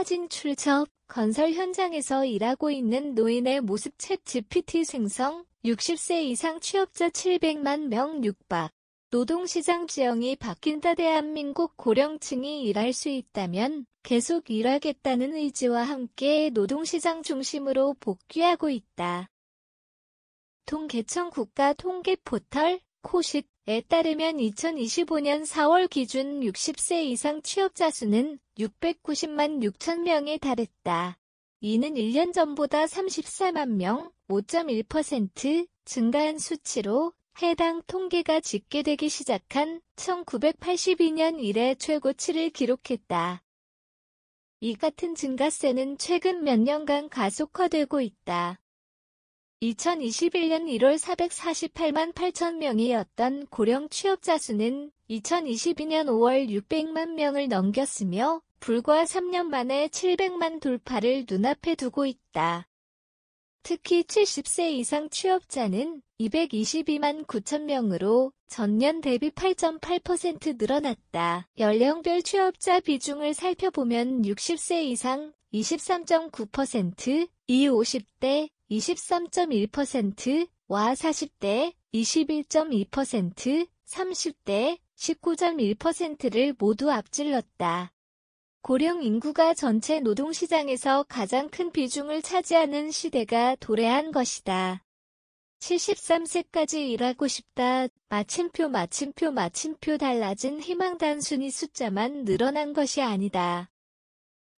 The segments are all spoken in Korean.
사진 출처 건설 현장에서 일하고 있는 노인의 모습 챗 GPT 생성 60세 이상 취업자 700만 명 육박. 노동시장 지형이 바뀐다. 대한민국 고령층이 일할 수 있다면 계속 일하겠다는 의지와 함께 노동시장 중심으로 복귀하고 있다. 통계청 국가통계포털 코식에 따르면 2025년 4월 기준 60세 이상 취업자 수는 690만 6천 명에 달했다. 이는 1년 전보다 34만 명, 5.1% 증가한 수치로 해당 통계가 집계되기 시작한 1982년 이래 최고치를 기록했다. 이 같은 증가세는 최근 몇 년간 가속화되고 있다. 2021년 1월 448만 8천 명이었던 고령 취업자 수는 2022년 5월 600만 명을 넘겼으며 불과 3년 만에 700만 돌파를 눈앞에 두고 있다. 특히 70세 이상 취업자는 222만 9천 명으로 전년 대비 8.8% 늘어났다. 연령별 취업자 비중을 살펴보면 60세 이상 23.9%, 이 50대 23.1%와 40대 21.2%, 30대 19.1%를 모두 앞질렀다. 고령 인구가 전체 노동시장에서 가장 큰 비중을 차지하는 시대가 도래한 것이다. 73세까지 일하고 싶다. 마침표 달라진 희망. 단순히 숫자만 늘어난 것이 아니다.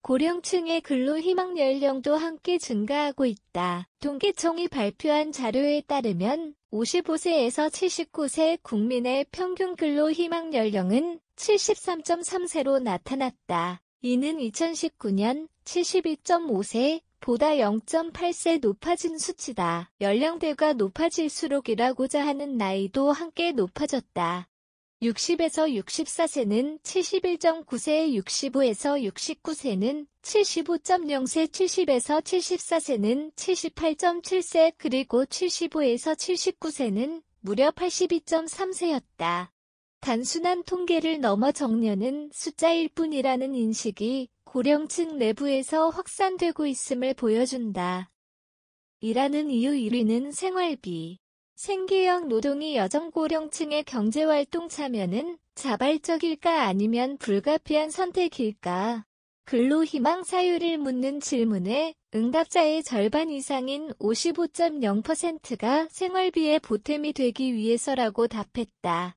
고령층의 근로 희망 연령도 함께 증가하고 있다. 통계청이 발표한 자료에 따르면 55세에서 79세 국민의 평균 근로 희망 연령은 73.3세로 나타났다. 이는 2019년 72.5세보다 0.8세 높아진 수치다. 연령대가 높아질수록 일하고자 하는 나이도 함께 높아졌다. 60에서 64세는 71.9세, 65에서 69세는 75.0세, 70에서 74세는 78.7세, 그리고 75에서 79세는 무려 82.3세였다. 단순한 통계를 넘어 정년은 숫자일 뿐이라는 인식이 고령층 내부에서 확산되고 있음을 보여준다. 일하는 이유 1위는 생활비. 생계형 노동이 여전 고령층의 경제활동 참여는 자발적일까 아니면 불가피한 선택일까? 근로희망 사유를 묻는 질문에 응답자의 절반 이상인 55.0%가 생활비의 보탬이 되기 위해서라고 답했다.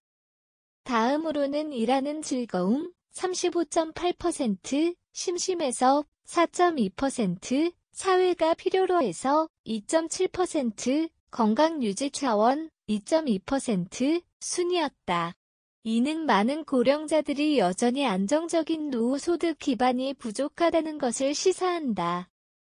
다음으로는 일하는 즐거움 35.8%, 심심해서 4.2%, 사회가 필요로 해서 2.7%, 건강 유지 차원 2.2% 순이었다. 이는 많은 고령자들이 여전히 안정적인 노후 소득 기반이 부족하다는 것을 시사한다.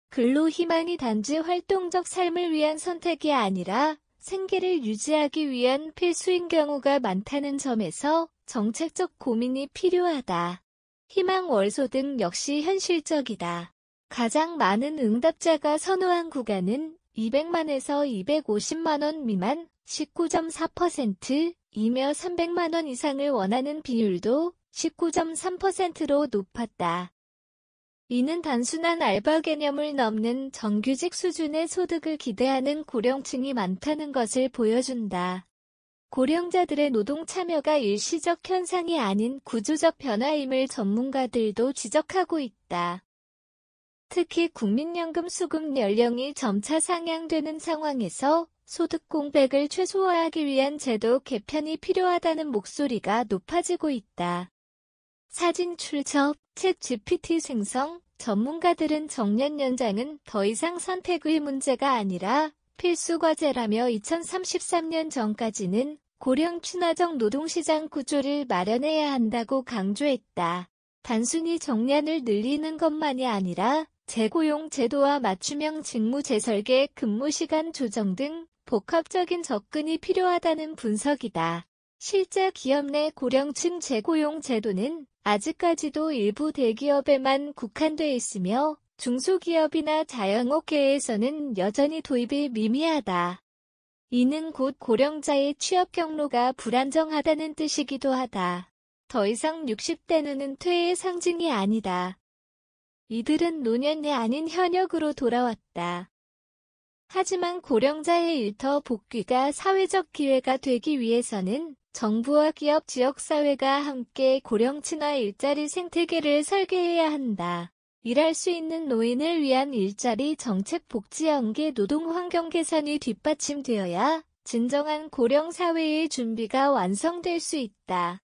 근로 희망이 단지 활동적 삶을 위한 선택이 아니라 생계를 유지하기 위한 필수인 경우가 많다는 점에서 정책적 고민이 필요하다. 희망 월소득 역시 현실적이다. 가장 많은 응답자가 선호한 구간은 200만에서 250만 원 미만 19.4%이며 300만 원 이상을 원하는 비율도 19.3%로 높았다. 이는 단순한 알바 개념을 넘는 정규직 수준의 소득을 기대하는 고령층이 많다는 것을 보여준다. 고령자들의 노동 참여가 일시적 현상이 아닌 구조적 변화임을 전문가들도 지적하고 있다. 특히 국민연금 수급 연령이 점차 상향되는 상황에서 소득 공백을 최소화하기 위한 제도 개편이 필요하다는 목소리가 높아지고 있다. 사진 출처 챗 GPT 생성 전문가들은 정년 연장은 더 이상 선택의 문제가 아니라 필수 과제라며 2033년 전까지는 고령 친화적 노동시장 구조를 마련해야 한다고 강조했다. 단순히 정년을 늘리는 것만이 아니라 재고용 제도와 맞춤형 직무 재설계, 근무시간 조정 등 복합적인 접근이 필요하다는 분석이다. 실제 기업 내 고령층 재고용 제도는 아직까지도 일부 대기업에만 국한돼 있으며 중소기업이나 자영업계에서는 여전히 도입이 미미하다. 이는 곧 고령자의 취업 경로가 불안정하다는 뜻이기도 하다. 더 이상 60대는 은퇴의 상징이 아니다. 이들은 노년이 아닌 현역으로 돌아왔다. 하지만 고령자의 일터 복귀가 사회적 기회가 되기 위해서는 정부와 기업 지역사회가 함께 고령 친화 일자리 생태계를 설계해야 한다. 일할 수 있는 노인을 위한 일자리 정책 복지 연계 노동 환경 개선이 뒷받침되어야 진정한 고령 사회의 준비가 완성될 수 있다.